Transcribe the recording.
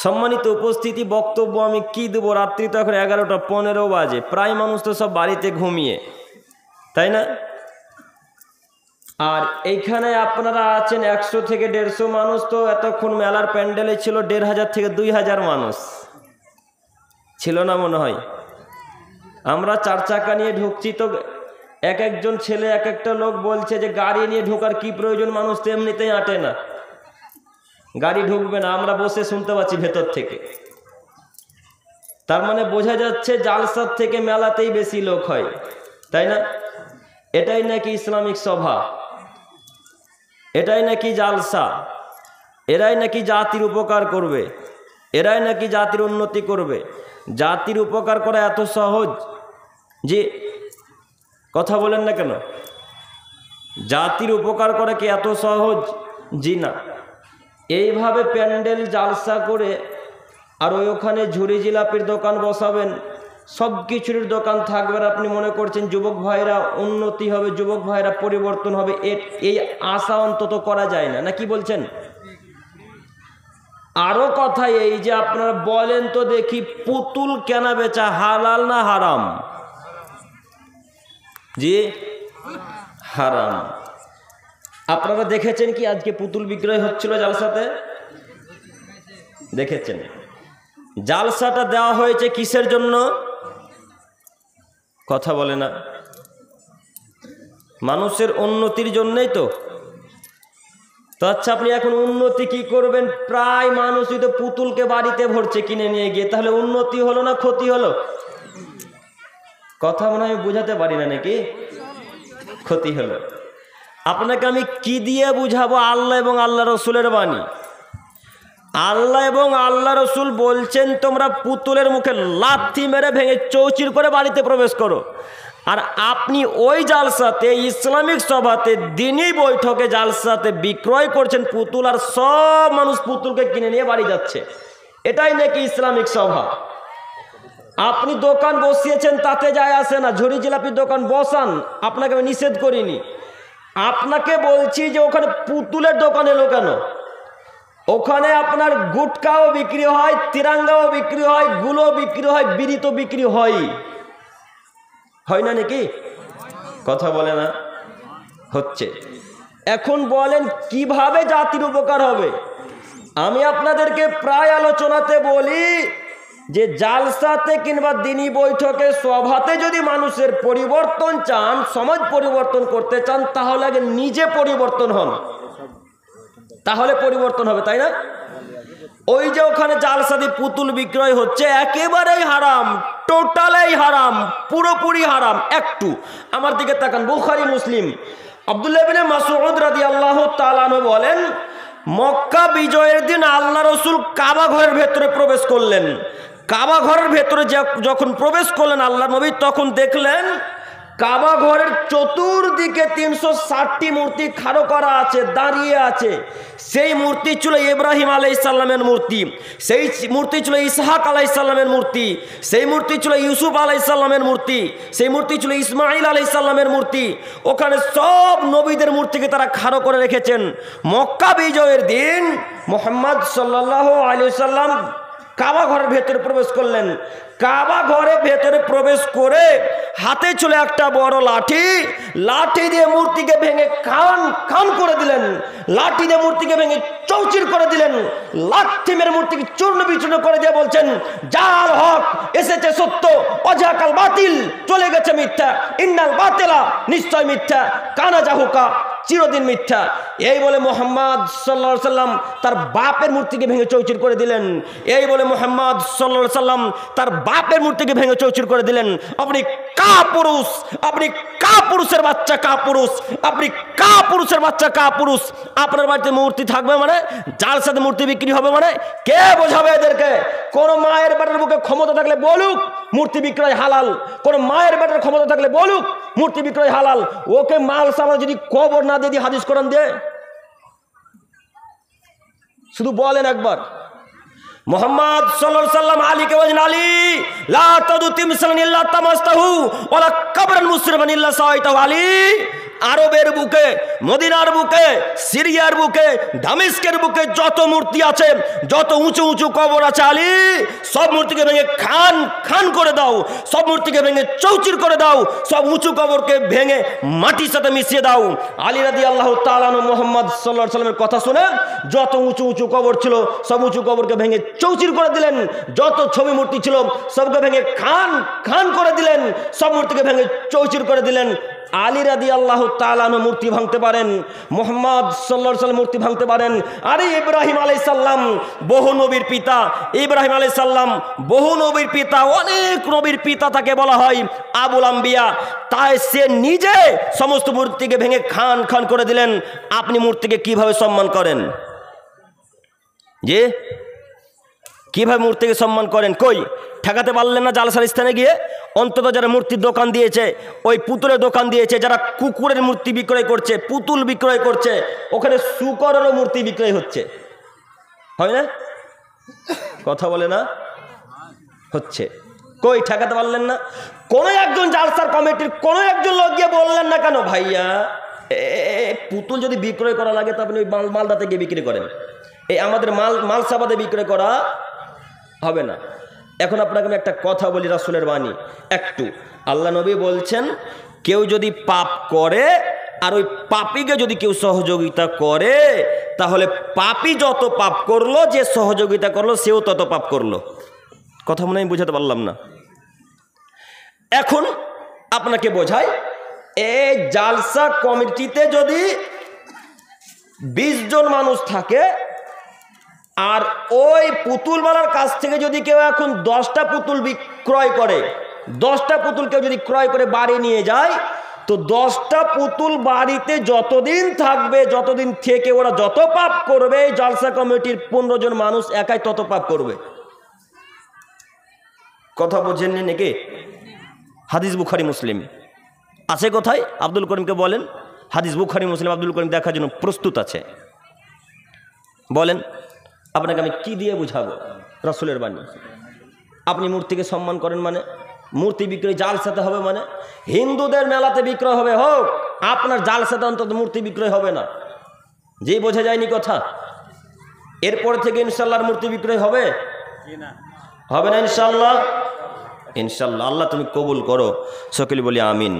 সম্মানিত উপস্থিতি, বক্তব্য আমি কি দেবো? রাত্রি তো এখন 11:15 বাজে, প্রায় মানুষ তো সব বাড়িতে ঘুমিয়ে, তাই না? আর এইখানে আপনারা আছেন 100 থেকে 150 মানুষ, তো এতক্ষণ মেলার প্যান্ডেলে ছিল 1500 থেকে 2000 মানুষ ছিল না মনে হয়। আমরা 4 চাকা নিয়ে ঢুকছি, তো এক একজন ছেলে এক একটা লোক বলছে যে গাড়ি নিয়ে ঢোকার কি প্রয়োজন, মানুষ তো এমনিতেই আঁটে না, গাড়ি ঢুকবে না। আমরা বসে শুনতে পাচ্ছি ভেতর থেকে। তার মানে বোঝা যাচ্ছে জালসার থেকে মেলাতেই বেশি লোক হয়, তাই না? এটাই নাকি ইসলামিক সভা, এটাই নাকি জালসা, এরাই নাকি জাতির উপকার করবে, এরাই নাকি জাতির উন্নতি করবে। জাতির উপকার করা এত সহজ যে কথা বলেন না কেন? জাতির উপকার করা কি এত সহজ? জি না। এইভাবে প্যান্ডেল জালসা করে আর ওখানে ঝুড়ি জিলাপির দোকান বসাবেন, সব কিছুর দোকান থাকবে, আর আপনি মনে করছেন যুবক ভাইরা উন্নতি হবে, যুবক ভাইরা পরিবর্তন হবে, এই আশা অন্তত করা যায় না, না কি বলছেন? আরো কথা এই যে আপনারা বলেন তো দেখি, পুতুল কেনা বেচা হালাল না হারাম? জি হারাম। আপনারা দেখেছেন কি আজকে পুতুল বিক্রয় হচ্ছিল জালসাতে? দেখেছেন? জালসাটা দেওয়া হয়েছে কিসের জন্য? কথা বলে না, মানুষের উন্নতির জন্যই তো। তো আচ্ছা, আপনি এখন উন্নতি কি করবেন? প্রায় মানুষই তো পুতুলকে বাড়িতে ভরছে কিনে নিয়ে গিয়ে, তাহলে উন্নতি হলো না ক্ষতি হলো? কথা মনে হয় বুঝাতে পারি না, নাকি ক্ষতি হলো? আপনাকে আমি কি দিয়ে বুঝাবো? আল্লাহ এবং আল্লাহ রসুলের বাণী। আল্লাহ এবং আল্লাহ রসুল বলছেন তোমরা পুতুলের মুখে লাথি মেরে ভেঙে চৌচির করে বাড়িতে প্রবেশ করো। আর আপনি ওই জালসাতে, ইসলামিক সভাতে, দিনই বৈঠকে জালসাতে বিক্রয় করছেন পুতুল, আর সব মানুষ পুতুলকে কিনে নিয়ে বাড়ি যাচ্ছে। এটাই নাকি ইসলামিক সভা? আপনি দোকান বসিয়েছেন, তাতে যায় আসে না, ঝুড়ি জিলাপির দোকান বসান, আপনাকে আমি নিষেধ করিনি। আপনাকে বলছি যে ওখানে পুতুলের দোকান এলো কেন? ওখানে আপনার গুটকাও বিক্রি হয়, তিরাঙ্গাও বিক্রি হয়, গুলো বিক্রি হয়, বিড়ি তো বিক্রি হয় না নাকি? কথা বলে না? হচ্ছে। এখন বলেন কিভাবে জাতির উপকার হবে? আমি আপনাদেরকে প্রায় আলোচনাতে বলি যে জালসাতে কিংবা দিনী বৈঠকে সভাতে যদি মানুষের পরিবর্তন চান, সমাজ পরিবর্তন করতে চান, তাহলে আগে নিজে পরিবর্তন হন, তাহলে পরিবর্তন হবে, তাই না? ওই যে ওখানে জালসাদি পুতুল বিক্রয় হচ্ছে, একেবারেই হারাম, টোটালেই হারাম, পুরোপুরি হারাম। একটু আমার দিকে তাকান, বুখারী মুসলিম। আব্দুল্লাহ ইবনে মাসউদ রাদিয়াল্লাহু তাআলা আনহু বলেন, মক্কা বিজয়ের দিন আল্লাহ রসুল কাবা ঘরের ভেতরে প্রবেশ করলেন। কাবা ঘরের ভেতরে যখন প্রবেশ করলেন আল্লাহ নবী, তখন দেখলেন কাবা ঘরের চতুর্দিকে 360টি মূর্তি খাড়ো করা আছে, দাঁড়িয়ে আছে। সেই মূর্তি ছিল ইব্রাহিম আলাইহিস সালামের মূর্তি, সেই মূর্তি ছিল ইসহাক আলাইহিস সালামের মূর্তি, সেই মূর্তি ছিল ইউসুফ আলাইহিস সালামের মূর্তি, সেই মূর্তি ছিল ইসমাইল আলাইহিস সালামের মূর্তি। ওখানে সব নবীদের মূর্তিকে তারা খাড়ো করে রেখেছেন। মক্কা বিজয়ের দিন মুহাম্মদ সাল্লাল্লাহু আলাইহি ওয়াসাল্লাম কাবা ঘরের ভেতরে প্রবেশ করলেন। কাবা ঘরের ভেতরে প্রবেশ করে হাতে ছিল একটা বড় লাঠি, লাঠি দিয়ে মূর্তিকে ভেঙে খান করে দিলেন, লাঠি দিয়ে মূর্তিকে ভেঙে চৌচির করে দিলেন, লাঠি মেরে মূর্তিকে চূর্ণ বিচূর্ণ করে দিয়ে বলছেন, জাল হক এসেছে সত্য, অজাকাল বাতিল চলে গেছে মিথ্যা, ইন্নাল বাতিলা নিশ্চয় মিথ্যা, কানা জাহুকা চিরদিন মিথ্যা। এই বলে মুহাম্মদ সাল্লাল্লাহু আলাইহি সাল্লাম তার বাপের মূর্তিকে ভেঙে চৌচির করে দিলেন। এই বলে মুহাম্মদ সাল্লাল্লাহু আলাইহি সাল্লাম তার বাপের মূর্তিকে ভেঙে চৌচির করে দিলেন। আপনি কা পুরুষ, আপনি কা পুরুষের বাচ্চা, কা পুরুষ, আপনি কা পুরুষের বাচ্চা, কা পুরুষ। আপনার বাড়িতে মূর্তি থাকবে মানে, যার সাথে মূর্তি বিক্রি হবে মানে, কে বোঝাবে এদেরকে? কোন মায়ের বেটার বুকে ক্ষমতা থাকলে বলুক মূর্তি বিক্রয় হালাল, কোন মায়ের বেটার ক্ষমতা থাকলে বলুক মূর্তি বিক্রয় হালাল। ওকে মাল সামাল যদি কবর না দিয়ে হাদিস কোরআন দিয়ে, শুধু বলেন একবার। মুহাম্মদ সাল্লাল্লাহু আলাইহি সাল্লাম আলীকে বলেন, আলী লা তাদু তিমসালান ইল্লা তামাসতাহু ওয়ালা কবরান মুসরিমান ইল্লা সাওয়াইতাহু। আলী আরবের বুকে, মদিনার বুকে, সিরিয়ার বুকে, দামেস্কের বুকে যত মূর্তি আছে, যত উঁচু উঁচু কবর আছে আলী, সব মূর্তিকে ভেঙে খান খান করে দাও, সব মূর্তিকে ভেঙে চৌচির করে দাও, সব উঁচু কবরকে ভেঙে মাটির সাথে মিশিয়ে দাও। আলী রাদিয়াল্লাহু তাআলা আনহু মুহাম্মদ সাল্লাল্লাহু আলাইহি সাল্লামের কথা শুনে যত উঁচু উঁচু কবর ছিল সব উঁচু কবরকে ভেঙে চৌচির করে দিলেন, যত ছবি মূর্তি ছিল সবকে ভেঙে খান খান করে দিলেন, সব মূর্তিকে ভেঙে চৌচির করে দিলেন। আলী রাদিয়াল্লাহু তাআলা আনহু মূর্তি ভাঙতে পারেন, মুহাম্মদ সাল্লাল্লাহু আলাইহি সাল্লাম মূর্তি ভাঙতে পারেন। আরে ইব্রাহিম আলাইহিস সালাম বহু নবীর পিতা, ইব্রাহিম আলাইহিস সালাম বহু নবীর পিতা, অনেক নবীর পিতা তাকে বলা হয় আবুল আম্বিয়া। তাই সে নিজে সমস্ত মূর্তিকে ভেঙে খান খান করে দিলেন। আপনি মূর্তিকে কিভাবে সম্মান করেন? যে কিভাবে মূর্তিকে সম্মান করেন? কই ঠেকাতে পারলেন না জালসার স্থানে গিয়ে? অন্তত যারা মূর্তির দোকান দিয়েছে, ওই পুতুলের দোকান দিয়েছে, যারা কুকুরের মূর্তি বিক্রয় করছে, পুতুল বিক্রয় করছে, ওখানে শূকরেরও মূর্তি বিক্রয় হচ্ছে, হয় না? কথা বলে না? হচ্ছে। কই ঠেকাতে পারলেন না? কোনো একজন জালসার কমিটির কোনো একজন লোক গিয়ে বললেন না কেন, ভাইয়া পুতুল যদি বিক্রয় করা লাগে তো আপনি ওই মালদাতে গিয়ে বিক্রি করেন, এই আমাদের মালসাবাদে বিক্রয় করা হবে না। এখন আপনাকে আমি একটা কথা বলি, রাসূলের বাণী একটু। আল্লাহ নবী বলছেন, কেউ যদি পাপ করে আর ওই পাপীকে যদি কেউ সহযোগিতা করে, তাহলে পাপী যত পাপ করলো, যে সহযোগিতা করলো সেও তত পাপ করলো। কথা মনে আমি বুঝাতে পারলাম না। এখন আপনাকে বোঝাই, এই জালসা কমিটিতে যদি 20 জন মানুষ থাকে, আর ওই পুতুলওয়ালার কাছ থেকে যদি কেউ এখন 10টা পুতুল বিক্রয় করে, 10টা পুতুল কেউ যদি ক্রয় করে বাড়ি নিয়ে যায়, তো 10টা পুতুল বাড়িতে যতদিন থাকবে, যতদিন থেকে ওরা যত পাপ করবে, জালসা কমিটির 15 জন মানুষ একাই তত পাপ করবে। কথা বোঝেননি নাকি? হাদিস বুখারী মুসলিম আছে কোথায়? আব্দুল করিমকে বলেন, হাদিস বুখারী মুসলিম আব্দুল করিম দেখার জন্য প্রস্তুত আছে। বলেন আপনাকে আমি কি দিয়ে বুঝাবো রাসূলের বাণী? আপনি মূর্তিকে সম্মান করেন মানে মূর্তি বিক্রয় জালসাতে হবে মানে? হিন্দুদের মেলাতে বিক্রয় হবে হোক, আপনার জালসাতে অন্তত মূর্তি বিক্রয় হবে না। যেই বোঝা যায়নি কথা, এরপর থেকে ইনশাআল্লাহ মূর্তি বিক্রয় হবে না? ইনশাআল্লাহ, ইনশাআল্লাহ। আল্লাহ তুমি কবুল করো, সকলে বলি আমিন।